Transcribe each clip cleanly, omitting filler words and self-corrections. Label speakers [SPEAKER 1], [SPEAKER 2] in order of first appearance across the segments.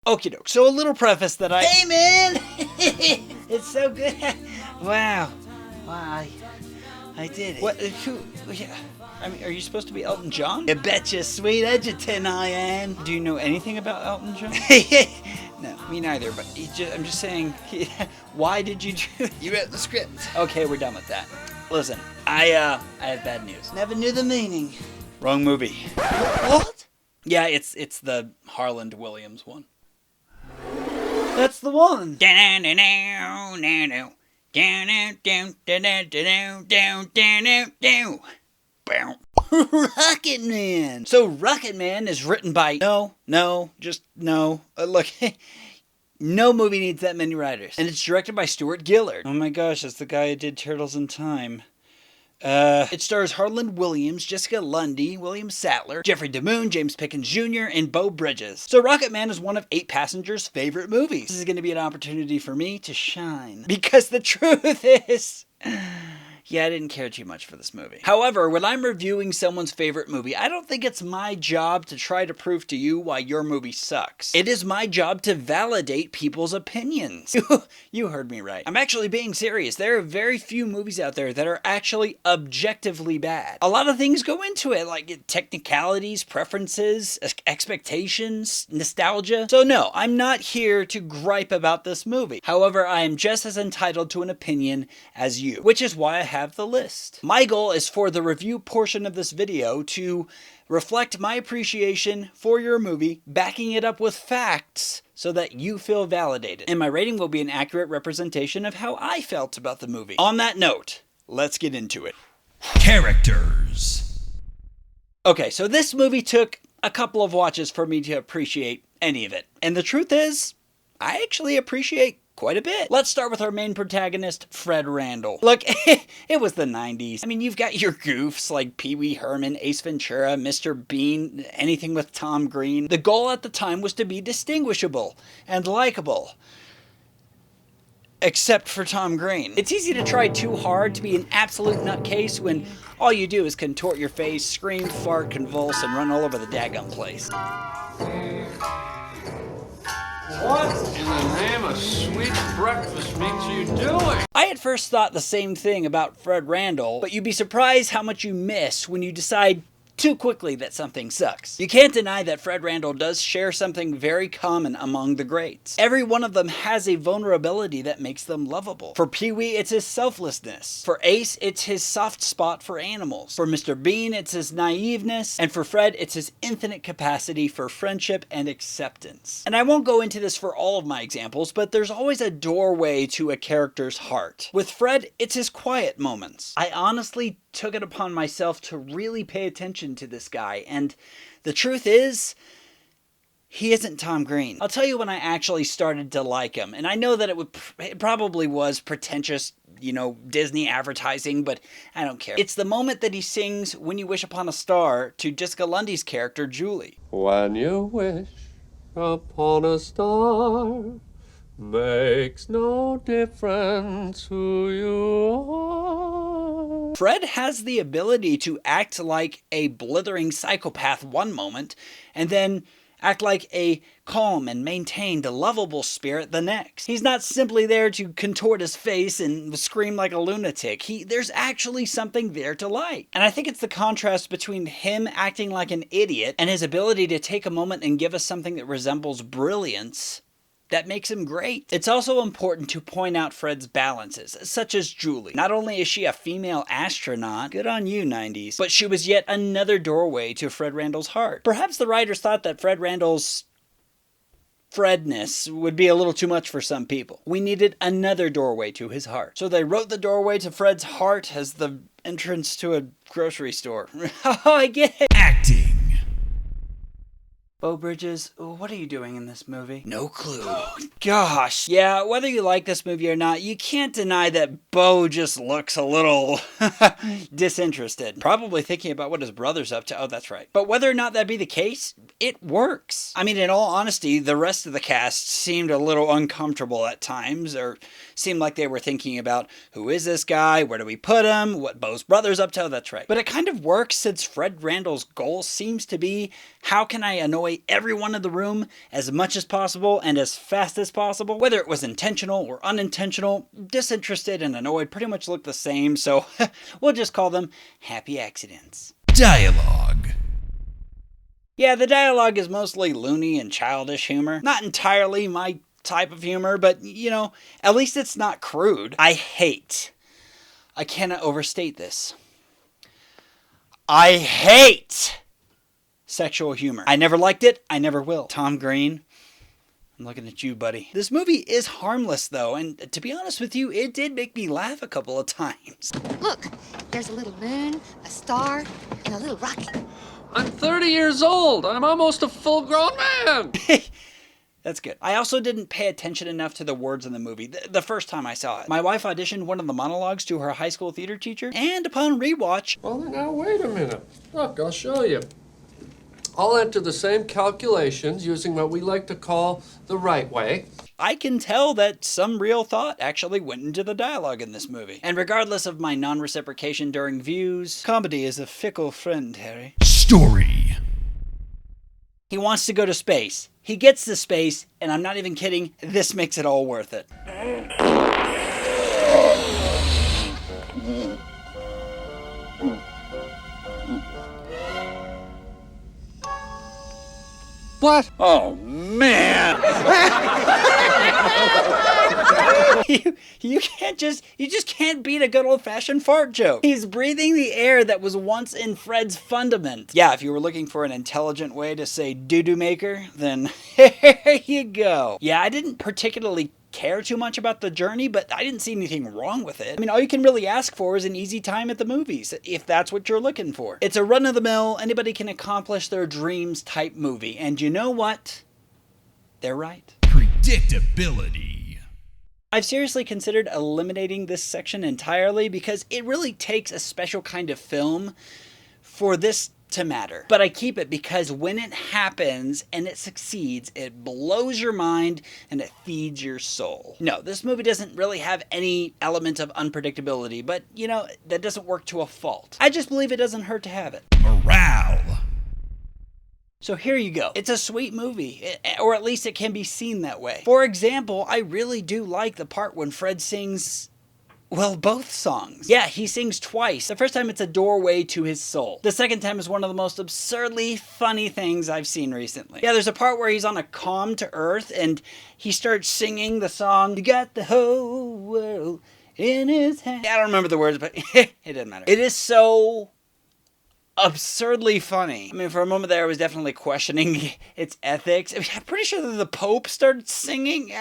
[SPEAKER 1] Okie doke. So a little preface that Hey man! It's so good. Wow. Wow, I did it. What? Who? Yeah. I mean, are you supposed to be Elton John? You betcha, sweet edgerton I am. Do you know anything about Elton John? No, me neither, but I'm just saying, why did you do it? You wrote the script. Okay, we're done with that. Listen, I have bad news. Never knew the meaning. Wrong movie. What? Yeah, it's the Harland Williams one. That's the one. Rocketman. So Rocketman is written by no. Look, no movie needs that many writers, and it's directed by Stuart Gillard. Oh my gosh, that's the guy who did Turtles in Time. It stars Harland Williams, Jessica Lundy, William Sattler, Jeffrey DeMoon, James Pickens Jr., and Beau Bridges. So Rocketman is one of 8 Passengers' favorite movies. This is going to be an opportunity for me to shine. Because the truth is... yeah, I didn't care too much for this movie. However, when I'm reviewing someone's favorite movie, I don't think it's my job to try to prove to you why your movie sucks. It is my job to validate people's opinions. You heard me right. I'm actually being serious. There are very few movies out there that are actually objectively bad. A lot of things go into it, like technicalities, preferences, expectations, nostalgia. So no, I'm not here to gripe about this movie. However, I am just as entitled to an opinion as you, which is why I have the list. My goal is for the review portion of this video to reflect my appreciation for your movie, backing it up with facts so that you feel validated. And my rating will be an accurate representation of how I felt about the movie. On that note, let's get into it.
[SPEAKER 2] Characters.
[SPEAKER 1] Okay, so this movie took a couple of watches for me to appreciate any of it. And the truth is, I actually appreciate quite a bit. Let's start with our main protagonist, Fred Randall. Look, it was the 90s. I mean, you've got your goofs like Pee Wee Herman, Ace Ventura, Mr. Bean, anything with Tom Green. The goal at the time was to be distinguishable and likable. Except for Tom Green. It's easy to try too hard to be an absolute nutcase when all you do is contort your face, scream, fart, convulse, and run all over the daggum place.
[SPEAKER 3] What in the name of sweet breakfast meats are you doing?
[SPEAKER 1] I at first thought the same thing about Fred Randall, but you'd be surprised how much you miss when you decide too quickly that something sucks. You can't deny that Fred Randall does share something very common among the greats. Every one of them has a vulnerability that makes them lovable. For Pee-wee, it's his selflessness. For Ace, it's his soft spot for animals. For Mr. Bean, it's his naiveness. And for Fred, it's his infinite capacity for friendship and acceptance. And I won't go into this for all of my examples, but there's always a doorway to a character's heart. With Fred, it's his quiet moments. I honestly took it upon myself to really pay attention to this guy, and the truth is, he isn't Tom Green. I'll tell you when I actually started to like him, and I know that it probably was pretentious, Disney advertising, but I don't care. It's the moment that he sings When You Wish Upon a Star to Jessica Lundy's character, Julie.
[SPEAKER 3] When you wish upon a star, makes no difference who you are.
[SPEAKER 1] Fred has the ability to act like a blithering psychopath one moment, and then act like a calm and maintained, lovable spirit the next. He's not simply there to contort his face and scream like a lunatic. There's actually something there to like. And I think it's the contrast between him acting like an idiot and his ability to take a moment and give us something that resembles brilliance that makes him great. It's also important to point out Fred's balances, such as Julie. Not only is she a female astronaut, good on you 90s, but she was yet another doorway to Fred Randall's heart. Perhaps the writers thought that Fred Randall's Fredness would be a little too much for some people. We needed another doorway to his heart. So they wrote the doorway to Fred's heart as the entrance to a grocery store. I get it.
[SPEAKER 2] Acting.
[SPEAKER 1] Beau Bridges, what are you doing in this movie? No clue. Oh, gosh. Yeah, whether you like this movie or not, you can't deny that Beau just looks a little disinterested. Probably thinking about what his brother's up to. Oh, that's right. But whether or not that be the case, it works. I mean, in all honesty, the rest of the cast seemed a little uncomfortable at times, or seemed like they were thinking about, who is this guy? Where do we put him? What Beau's brother's up to? Oh, that's right. But it kind of works since Fred Randall's goal seems to be, how can I annoy enjoy everyone in the room as much as possible and as fast as possible. Whether it was intentional or unintentional, disinterested and annoyed pretty much look the same, so we'll just call them happy accidents.
[SPEAKER 2] Dialogue.
[SPEAKER 1] Yeah, the dialogue is mostly loony and childish humor. Not entirely my type of humor, but, you know, at least it's not crude. I cannot overstate this. I hate sexual humor. I never liked it. I never will. Tom Green, I'm looking at you, buddy. This movie is harmless, though, and to be honest with you, it did make me laugh a couple of times.
[SPEAKER 4] Look, there's a little moon, a star, and a little rocket.
[SPEAKER 3] I'm 30 years old. I'm almost a full-grown man.
[SPEAKER 1] That's good. I also didn't pay attention enough to the words in the movie the first time I saw it. My wife auditioned one of the monologues to her high school theater teacher, and upon rewatch...
[SPEAKER 3] Well, now, wait a minute. Look, I'll show you. I'll enter the same calculations using what we like to call the right way.
[SPEAKER 1] I can tell that some real thought actually went into the dialogue in this movie. And regardless of my non-reciprocation during views, comedy is a fickle friend, Harry.
[SPEAKER 2] Story.
[SPEAKER 1] He wants to go to space. He gets to space, and I'm not even kidding, this makes it all worth it.
[SPEAKER 3] What?
[SPEAKER 1] Oh, man! You just can't beat a good old-fashioned fart joke. He's breathing the air that was once in Fred's fundament. Yeah, if you were looking for an intelligent way to say doo-doo maker, then here you go. Yeah, I didn't particularly care too much about the journey, but I didn't see anything wrong with it. I mean, all you can really ask for is an easy time at the movies, if that's what you're looking for. It's a run-of-the-mill, anybody can accomplish their dreams type movie, and you know what? They're right.
[SPEAKER 2] Predictability.
[SPEAKER 1] I've seriously considered eliminating this section entirely because it really takes a special kind of film for this to matter. But I keep it because when it happens and it succeeds, it blows your mind and it feeds your soul. No, this movie doesn't really have any element of unpredictability, but you know, that doesn't work to a fault. I just believe it doesn't hurt to have it.
[SPEAKER 2] Morale.
[SPEAKER 1] So here you go. It's a sweet movie, or at least it can be seen that way. For example, I really do like the part when Fred sings, well, both songs. Yeah, he sings twice. The first time it's a doorway to his soul. The second time is one of the most absurdly funny things I've seen recently. Yeah, there's a part where he's on a comm to Earth and he starts singing the song, "You got the whole world in his hand." I don't remember the words, but it doesn't matter. It is so absurdly funny. I mean, for a moment there, I was definitely questioning its ethics. I mean, I'm pretty sure that the Pope started singing.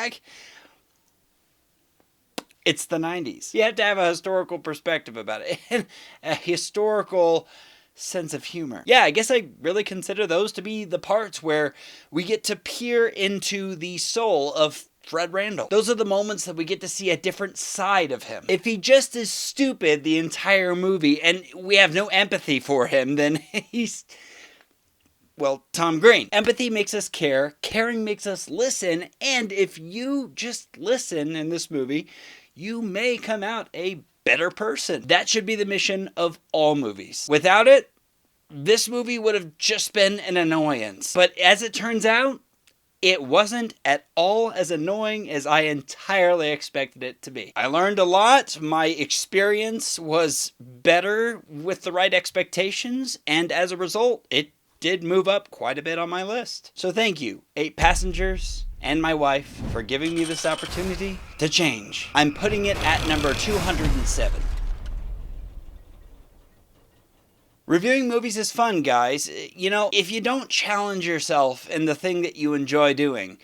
[SPEAKER 1] It's the 90s. You have to have a historical perspective about it. A historical sense of humor. Yeah, I guess I really consider those to be the parts where we get to peer into the soul of Fred Randall. Those are the moments that we get to see a different side of him. If he just is stupid the entire movie and we have no empathy for him, then he's, well, Tom Green. Empathy makes us care, caring makes us listen, and if you just listen in this movie, you may come out a better person. That should be the mission of all movies. Without it, this movie would have just been an annoyance. But as it turns out, it wasn't at all as annoying as I entirely expected it to be. I learned a lot. My experience was better with the right expectations, and as a result, it did move up quite a bit on my list. So thank you, 8 passengers and my wife, for giving me this opportunity to change. I'm putting it at number 207. Reviewing movies is fun, guys. You know, if you don't challenge yourself in the thing that you enjoy doing,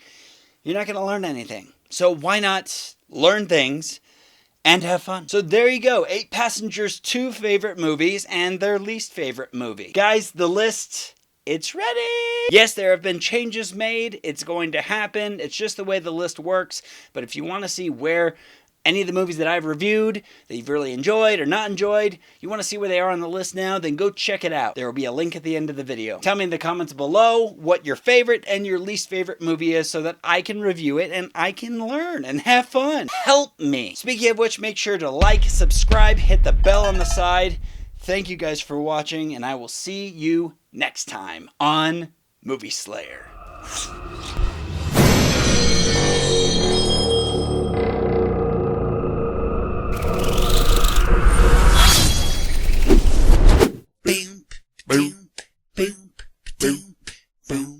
[SPEAKER 1] you're not going to learn anything. So why not learn things and have fun? So there you go. 8 passengers, 2 favorite movies, and their least favorite movie. Guys, the list, it's ready. Yes, there have been changes made. It's going to happen. It's just the way the list works. But if you want to see where any of the movies that I've reviewed that you've really enjoyed or not enjoyed, you want to see where they are on the list now, then go check it out. There will be a link at the end of the video. Tell me in the comments below what your favorite and your least favorite movie is so that I can review it and I can learn and have fun. Help me. Speaking of which, make sure to like, subscribe, hit the bell on the side. Thank you guys for watching, and I will see you next time on MovieSlayer. Boom, boom, boom, boom, boom.